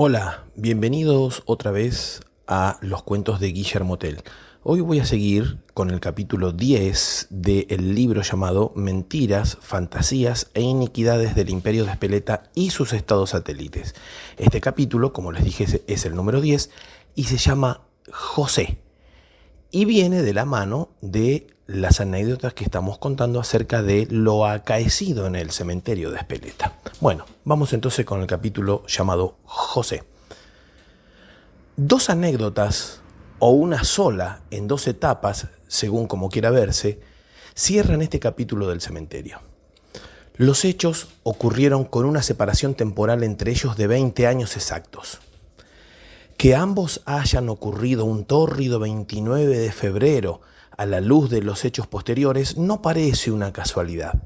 Hola, bienvenidos otra vez a los cuentos de Guillermo Tell. Hoy voy a seguir con el capítulo 10 del libro llamado Mentiras, Fantasías e Iniquidades del Imperio de Speleta y sus estados satélites. Este capítulo, como les dije, es el número 10 y se llama José. Y viene de la mano de las anécdotas que estamos contando acerca de lo acaecido en el cementerio de Speleta. Bueno, vamos entonces con el capítulo llamado José. Dos anécdotas, o una sola en dos etapas, según como quiera verse, cierran este capítulo del cementerio. Los hechos ocurrieron con una separación temporal entre ellos de 20 años exactos. Que ambos hayan ocurrido un tórrido 29 de febrero a la luz de los hechos posteriores no parece una casualidad.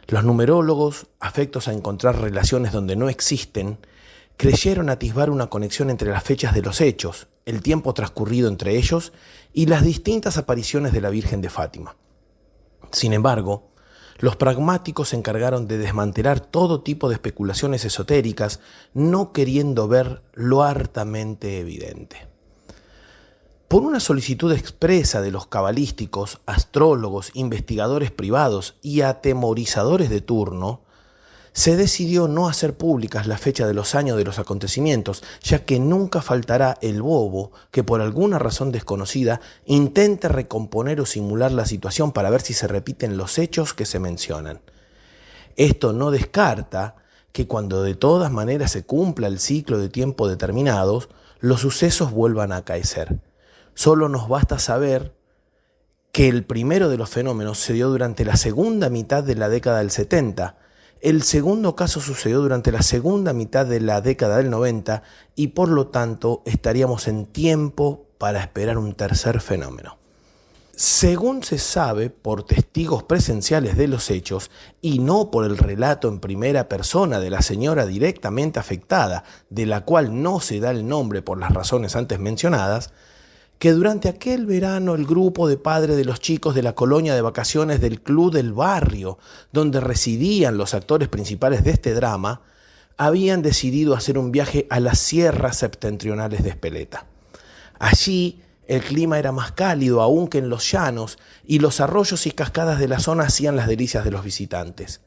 Los numerólogos, afectos a encontrar relaciones donde no existen, creyeron atisbar una conexión entre las fechas de los hechos, el tiempo transcurrido entre ellos y las distintas apariciones de la Virgen de Fátima. Sin embargo, los pragmáticos se encargaron de desmantelar todo tipo de especulaciones esotéricas, no queriendo ver lo hartamente evidente. Por una solicitud expresa de los cabalísticos, astrólogos, investigadores privados y atemorizadores de turno, se decidió no hacer públicas la fecha de los años de los acontecimientos, ya que nunca faltará el bobo que por alguna razón desconocida intente recomponer o simular la situación para ver si se repiten los hechos que se mencionan. Esto no descarta que cuando de todas maneras se cumpla el ciclo de tiempo determinados, los sucesos vuelvan a acaecer. Solo nos basta saber que el primero de los fenómenos se dio durante la segunda mitad de la década del 70, el segundo caso sucedió durante la segunda mitad de la década del 90 y por lo tanto estaríamos en tiempo para esperar un tercer fenómeno. Según se sabe por testigos presenciales de los hechos y no por el relato en primera persona de la señora directamente afectada, de la cual no se da el nombre por las razones antes mencionadas, que durante aquel verano el grupo de padres de los chicos de la colonia de vacaciones del Club del Barrio, donde residían los actores principales de este drama, habían decidido hacer un viaje a las sierras septentrionales de Speleta. Allí el clima era más cálido aún que en los llanos y los arroyos y cascadas de la zona hacían las delicias de los visitantes.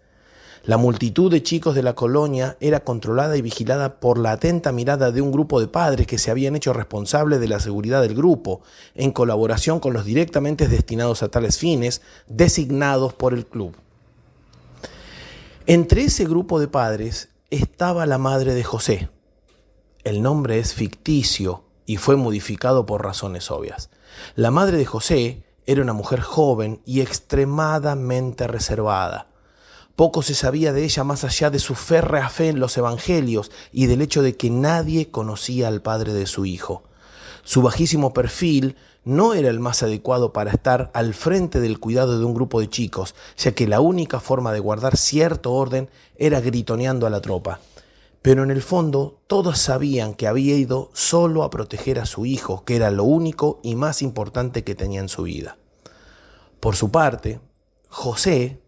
La multitud de chicos de la colonia era controlada y vigilada por la atenta mirada de un grupo de padres que se habían hecho responsables de la seguridad del grupo, en colaboración con los directamente destinados a tales fines, designados por el club. Entre ese grupo de padres estaba la madre de José. El nombre es ficticio y fue modificado por razones obvias. La madre de José era una mujer joven y extremadamente reservada. Poco se sabía de ella más allá de su férrea fe en los evangelios y del hecho de que nadie conocía al padre de su hijo. Su bajísimo perfil no era el más adecuado para estar al frente del cuidado de un grupo de chicos, ya que la única forma de guardar cierto orden era gritoneando a la tropa. Pero en el fondo todos sabían que había ido solo a proteger a su hijo, que era lo único y más importante que tenía en su vida. Por su parte, José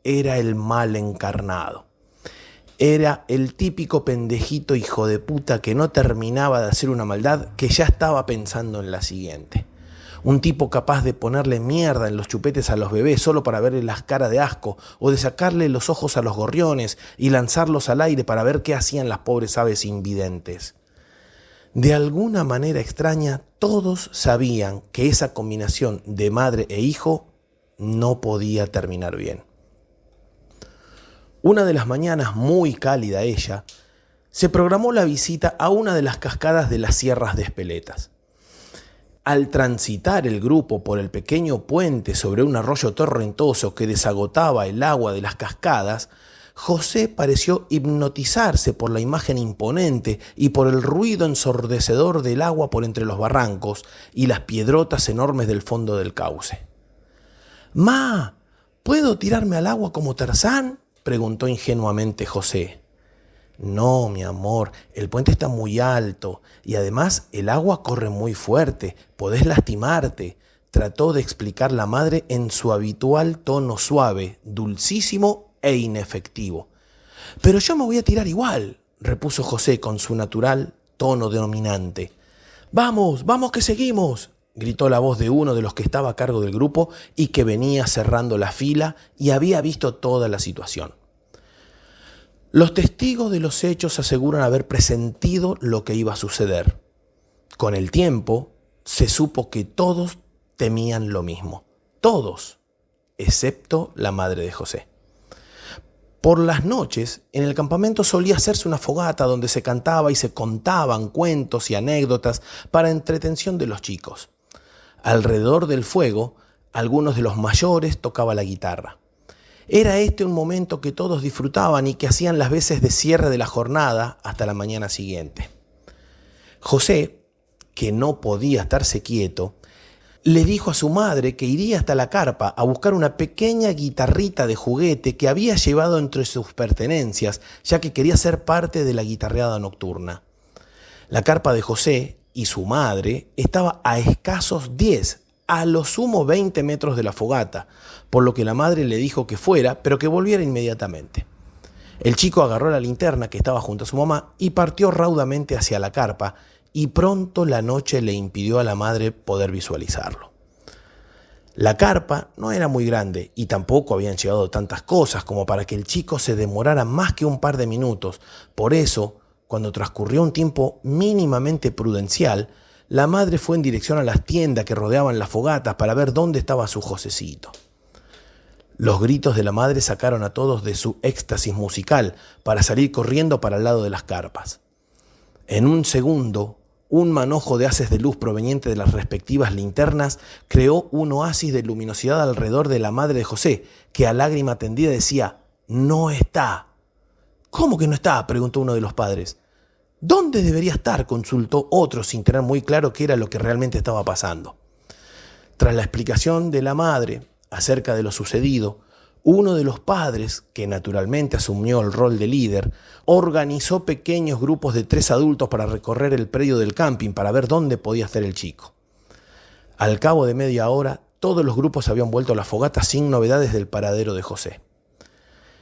era el mal encarnado. Era el típico pendejito hijo de puta que no terminaba de hacer una maldad, que ya estaba pensando en la siguiente. Un tipo capaz de ponerle mierda en los chupetes a los bebés solo para verle las caras de asco, o de sacarle los ojos a los gorriones y lanzarlos al aire para ver qué hacían las pobres aves invidentes. De alguna manera extraña, todos sabían que esa combinación de madre e hijo no podía terminar bien. Una de las mañanas, muy cálida ella, se programó la visita a una de las cascadas de las sierras de Speletas. Al transitar el grupo por el pequeño puente sobre un arroyo torrentoso que desagotaba el agua de las cascadas, José pareció hipnotizarse por la imagen imponente y por el ruido ensordecedor del agua por entre los barrancos y las piedrotas enormes del fondo del cauce. «¡Ma! ¿Puedo tirarme al agua como Tarzán?», preguntó ingenuamente José. «No, mi amor, el puente está muy alto y además el agua corre muy fuerte, podés lastimarte», trató de explicar la madre en su habitual tono suave, dulcísimo e inefectivo. «Pero yo me voy a tirar igual», repuso José con su natural tono dominante. ¡Vamos, vamos que seguimos!, gritó la voz de uno de los que estaba a cargo del grupo y que venía cerrando la fila y había visto toda la situación. Los testigos de los hechos aseguran haber presentido lo que iba a suceder. Con el tiempo, se supo que todos temían lo mismo. Todos, excepto la madre de José. Por las noches, en el campamento solía hacerse una fogata donde se cantaba y se contaban cuentos y anécdotas para entretención de los chicos. Alrededor del fuego, algunos de los mayores tocaban la guitarra. Era este un momento que todos disfrutaban y que hacían las veces de cierre de la jornada hasta la mañana siguiente. José, que no podía estarse quieto, le dijo a su madre que iría hasta la carpa a buscar una pequeña guitarrita de juguete que había llevado entre sus pertenencias, ya que quería ser parte de la guitarreada nocturna. La carpa de José y su madre estaba a escasos 10, a lo sumo 20 metros de la fogata, por lo que la madre le dijo que fuera, pero que volviera inmediatamente. El chico agarró la linterna que estaba junto a su mamá y partió raudamente hacia la carpa, y pronto la noche le impidió a la madre poder visualizarlo. La carpa no era muy grande y tampoco habían llegado tantas cosas como para que el chico se demorara más que un par de minutos. Por eso, cuando transcurrió un tiempo mínimamente prudencial, la madre fue en dirección a las tiendas que rodeaban las fogatas para ver dónde estaba su Josecito. Los gritos de la madre sacaron a todos de su éxtasis musical para salir corriendo para el lado de las carpas. En un segundo, un manojo de haces de luz proveniente de las respectivas linternas creó un oasis de luminosidad alrededor de la madre de José, que a lágrima tendida decía: «No está». «¿Cómo que no está?», preguntó uno de los padres. «¿Dónde debería estar?», consultó otro sin tener muy claro qué era lo que realmente estaba pasando. Tras la explicación de la madre acerca de lo sucedido, uno de los padres, que naturalmente asumió el rol de líder, organizó pequeños grupos de 3 adultos para recorrer el predio del camping para ver dónde podía estar el chico. Al cabo de media hora, todos los grupos habían vuelto a la fogata sin novedades del paradero de José.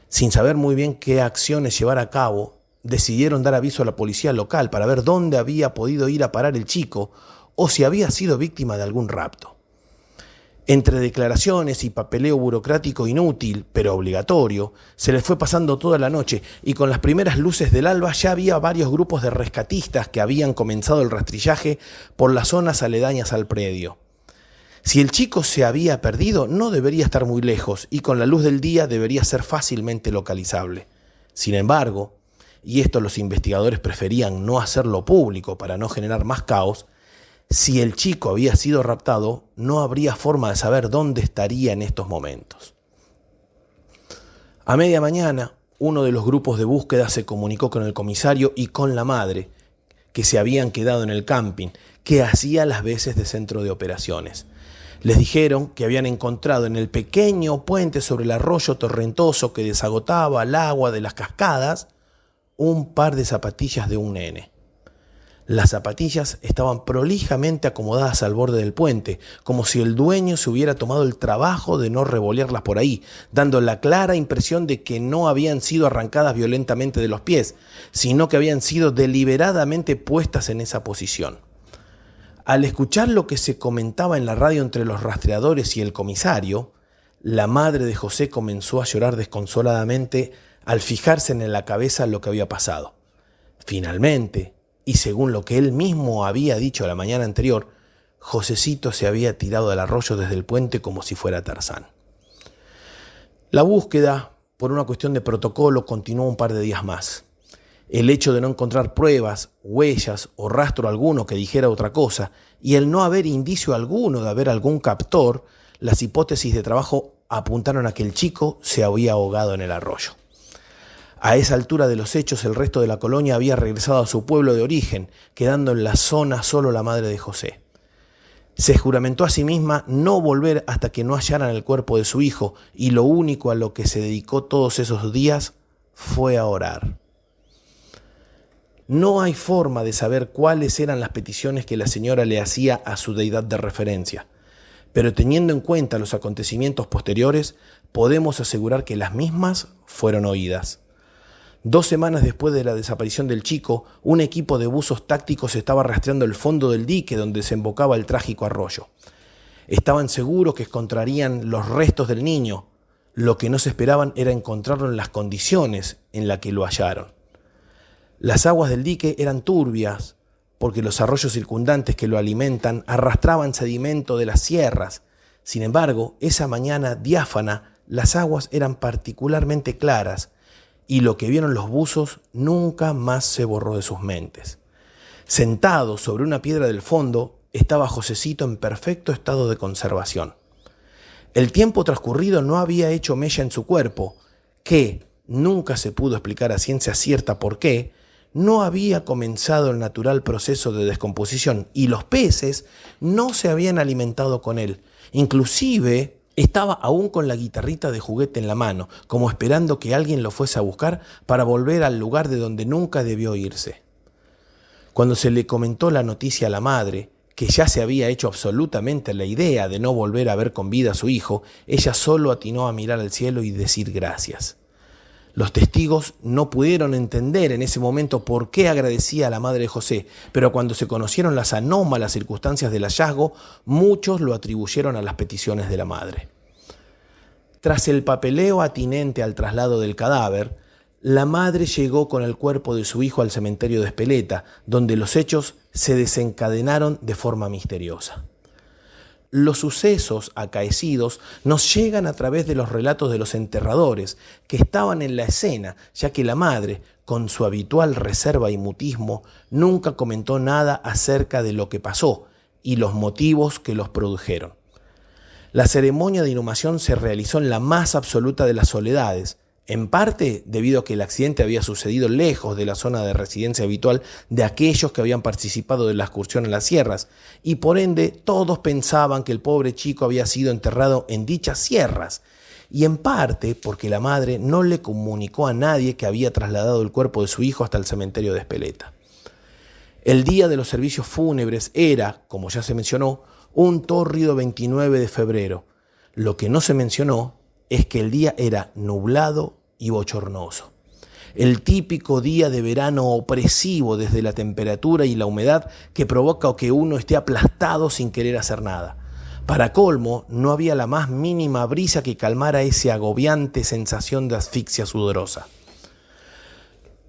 Sin saber muy bien qué acciones llevar a cabo, decidieron dar aviso a la policía local para ver dónde había podido ir a parar el chico o si había sido víctima de algún rapto. Entre declaraciones y papeleo burocrático inútil, pero obligatorio, se les fue pasando toda la noche y con las primeras luces del alba ya había varios grupos de rescatistas que habían comenzado el rastrillaje por las zonas aledañas al predio. Si el chico se había perdido, no debería estar muy lejos y con la luz del día debería ser fácilmente localizable. Sin embargo, y esto los investigadores preferían no hacerlo público para no generar más caos, si el chico había sido raptado, no habría forma de saber dónde estaría en estos momentos. A media mañana, uno de los grupos de búsqueda se comunicó con el comisario y con la madre, que se habían quedado en el camping, que hacía las veces de centro de operaciones. Les dijeron que habían encontrado en el pequeño puente sobre el arroyo torrentoso que desagotaba el agua de las cascadas un par de zapatillas de un nene. Las zapatillas estaban prolijamente acomodadas al borde del puente, como si el dueño se hubiera tomado el trabajo de no revolearlas por ahí, dando la clara impresión de que no habían sido arrancadas violentamente de los pies, sino que habían sido deliberadamente puestas en esa posición. Al escuchar lo que se comentaba en la radio entre los rastreadores y el comisario, la madre de José comenzó a llorar desconsoladamente al fijarse en la cabeza lo que había pasado. Finalmente, y según lo que él mismo había dicho la mañana anterior, Josecito se había tirado al arroyo desde el puente como si fuera Tarzán. La búsqueda, por una cuestión de protocolo, continuó un par de días más. El hecho de no encontrar pruebas, huellas o rastro alguno que dijera otra cosa, y el no haber indicio alguno de haber algún captor, las hipótesis de trabajo apuntaron a que el chico se había ahogado en el arroyo. A esa altura de los hechos, el resto de la colonia había regresado a su pueblo de origen, quedando en la zona solo la madre de José. Se juramentó a sí misma no volver hasta que no hallaran el cuerpo de su hijo, y lo único a lo que se dedicó todos esos días fue a orar. No hay forma de saber cuáles eran las peticiones que la señora le hacía a su deidad de referencia, pero teniendo en cuenta los acontecimientos posteriores, podemos asegurar que las mismas fueron oídas. 2 semanas después de la desaparición del chico, un equipo de buzos tácticos estaba rastreando el fondo del dique donde desembocaba el trágico arroyo. Estaban seguros que encontrarían los restos del niño. Lo que no se esperaban era encontrarlo en las condiciones en las que lo hallaron. Las aguas del dique eran turbias porque los arroyos circundantes que lo alimentan arrastraban sedimento de las sierras. Sin embargo, esa mañana diáfana, las aguas eran particularmente claras y lo que vieron los buzos nunca más se borró de sus mentes. Sentado sobre una piedra del fondo estaba Josecito en perfecto estado de conservación. El tiempo transcurrido no había hecho mella en su cuerpo, que, nunca se pudo explicar a ciencia cierta por qué, no había comenzado el natural proceso de descomposición y los peces no se habían alimentado con él. Inclusive estaba aún con la guitarrita de juguete en la mano, como esperando que alguien lo fuese a buscar para volver al lugar de donde nunca debió irse. Cuando se le comentó la noticia a la madre, que ya se había hecho absolutamente la idea de no volver a ver con vida a su hijo, ella solo atinó a mirar al cielo y decir gracias. Los testigos no pudieron entender en ese momento por qué agradecía a la madre de José, pero cuando se conocieron las anómalas circunstancias del hallazgo, muchos lo atribuyeron a las peticiones de la madre. Tras el papeleo atinente al traslado del cadáver, la madre llegó con el cuerpo de su hijo al cementerio de Espeleta, donde los hechos se desencadenaron de forma misteriosa. Los sucesos acaecidos nos llegan a través de los relatos de los enterradores que estaban en la escena, ya que la madre, con su habitual reserva y mutismo, nunca comentó nada acerca de lo que pasó y los motivos que los produjeron. La ceremonia de inhumación se realizó en la más absoluta de las soledades, en parte debido a que el accidente había sucedido lejos de la zona de residencia habitual de aquellos que habían participado de la excursión en las sierras, y por ende todos pensaban que el pobre chico había sido enterrado en dichas sierras, y en parte porque la madre no le comunicó a nadie que había trasladado el cuerpo de su hijo hasta el cementerio de Espeleta. El día de los servicios fúnebres era, como ya se mencionó, un tórrido 29 de febrero. Lo que no se mencionó es que el día era nublado y bochornoso. El típico día de verano opresivo desde la temperatura y la humedad que provoca que uno esté aplastado sin querer hacer nada. Para colmo, no había la más mínima brisa que calmara esa agobiante sensación de asfixia sudorosa.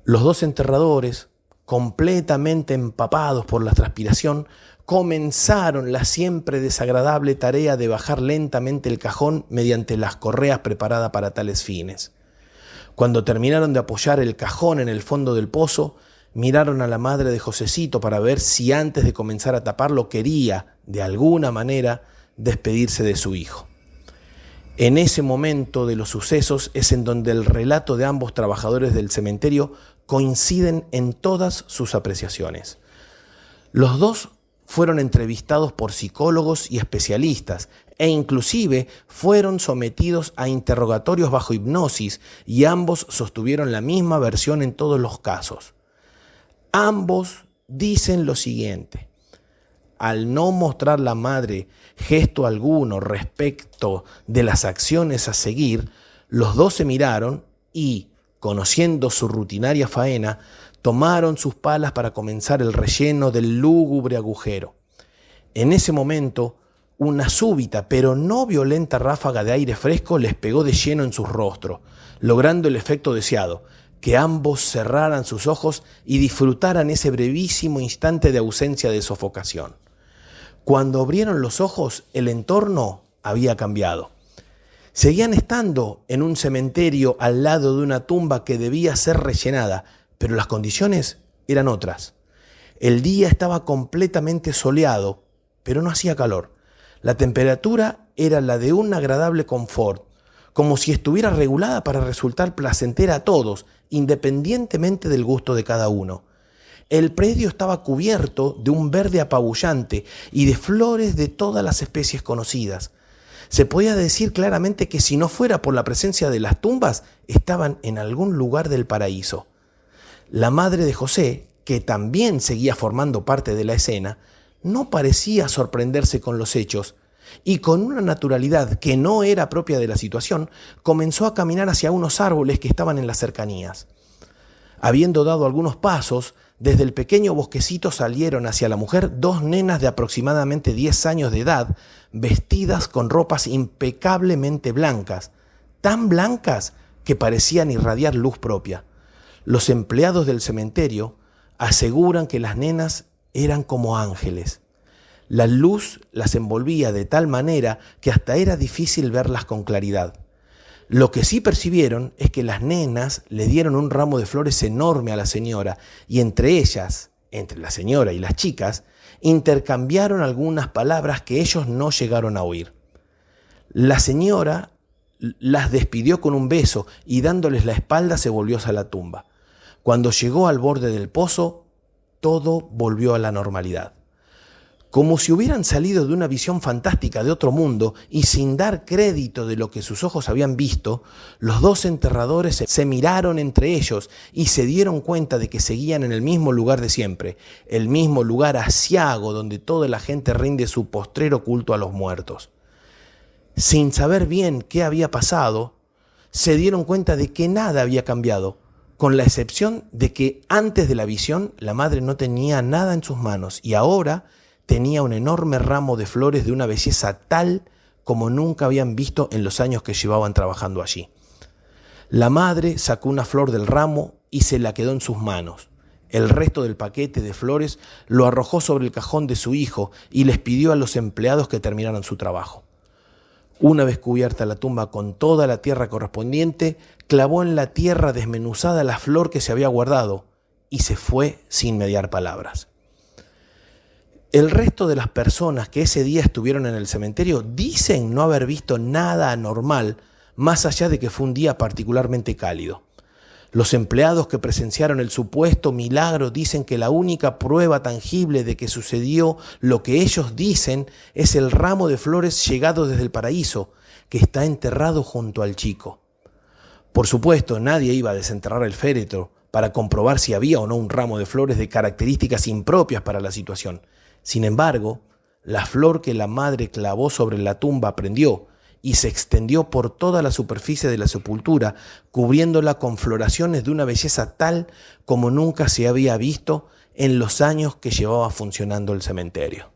Los 2 enterradores, completamente empapados por la transpiración, comenzaron la siempre desagradable tarea de bajar lentamente el cajón mediante las correas preparadas para tales fines. Cuando terminaron de apoyar el cajón en el fondo del pozo, miraron a la madre de Josecito para ver si antes de comenzar a taparlo quería, de alguna manera, despedirse de su hijo. En ese momento de los sucesos es en donde el relato de ambos trabajadores del cementerio coinciden en todas sus apreciaciones. Los 2 fueron entrevistados por psicólogos y especialistas e inclusive fueron sometidos a interrogatorios bajo hipnosis y ambos sostuvieron la misma versión en todos los casos. Ambos dicen lo siguiente: al no mostrar la madre gesto alguno respecto de las acciones a seguir, los 2 se miraron y, conociendo su rutinaria faena, tomaron sus palas para comenzar el relleno del lúgubre agujero. En ese momento, una súbita pero no violenta ráfaga de aire fresco les pegó de lleno en sus rostros, logrando el efecto deseado, que ambos cerraran sus ojos y disfrutaran ese brevísimo instante de ausencia de sofocación. Cuando abrieron los ojos, el entorno había cambiado. Seguían estando en un cementerio al lado de una tumba que debía ser rellenada, pero las condiciones eran otras. El día estaba completamente soleado, pero no hacía calor. La temperatura era la de un agradable confort, como si estuviera regulada para resultar placentera a todos, independientemente del gusto de cada uno. El predio estaba cubierto de un verde apabullante y de flores de todas las especies conocidas. Se podía decir claramente que si no fuera por la presencia de las tumbas, estaban en algún lugar del paraíso. La madre de José, que también seguía formando parte de la escena, no parecía sorprenderse con los hechos y con una naturalidad que no era propia de la situación, comenzó a caminar hacia unos árboles que estaban en las cercanías. Habiendo dado algunos pasos, desde el pequeño bosquecito salieron hacia la mujer 2 nenas de aproximadamente 10 años de edad, vestidas con ropas impecablemente blancas, tan blancas que parecían irradiar luz propia. Los empleados del cementerio aseguran que las nenas eran como ángeles. La luz las envolvía de tal manera que hasta era difícil verlas con claridad. Lo que sí percibieron es que las nenas le dieron un ramo de flores enorme a la señora y entre ellas, entre la señora y las chicas, intercambiaron algunas palabras que ellos no llegaron a oír. La señora las despidió con un beso y dándoles la espalda se volvió hacia la tumba. Cuando llegó al borde del pozo, todo volvió a la normalidad. Como si hubieran salido de una visión fantástica de otro mundo y sin dar crédito de lo que sus ojos habían visto, los 2 enterradores se miraron entre ellos y se dieron cuenta de que seguían en el mismo lugar de siempre, el mismo lugar aciago donde toda la gente rinde su postrero culto a los muertos. Sin saber bien qué había pasado, se dieron cuenta de que nada había cambiado, con la excepción de que antes de la visión la madre no tenía nada en sus manos y ahora tenía un enorme ramo de flores de una belleza tal como nunca habían visto en los años que llevaban trabajando allí. La madre sacó una flor del ramo y se la quedó en sus manos. El resto del paquete de flores lo arrojó sobre el cajón de su hijo y les pidió a los empleados que terminaran su trabajo. Una vez cubierta la tumba con toda la tierra correspondiente, clavó en la tierra desmenuzada la flor que se había guardado y se fue sin mediar palabras. El resto de las personas que ese día estuvieron en el cementerio dicen no haber visto nada anormal, más allá de que fue un día particularmente cálido. Los empleados que presenciaron el supuesto milagro dicen que la única prueba tangible de que sucedió lo que ellos dicen es el ramo de flores llegado desde el paraíso, que está enterrado junto al chico. Por supuesto, nadie iba a desenterrar el féretro para comprobar si había o no un ramo de flores de características impropias para la situación. Sin embargo, la flor que la madre clavó sobre la tumba prendió y se extendió por toda la superficie de la sepultura, cubriéndola con floraciones de una belleza tal como nunca se había visto en los años que llevaba funcionando el cementerio.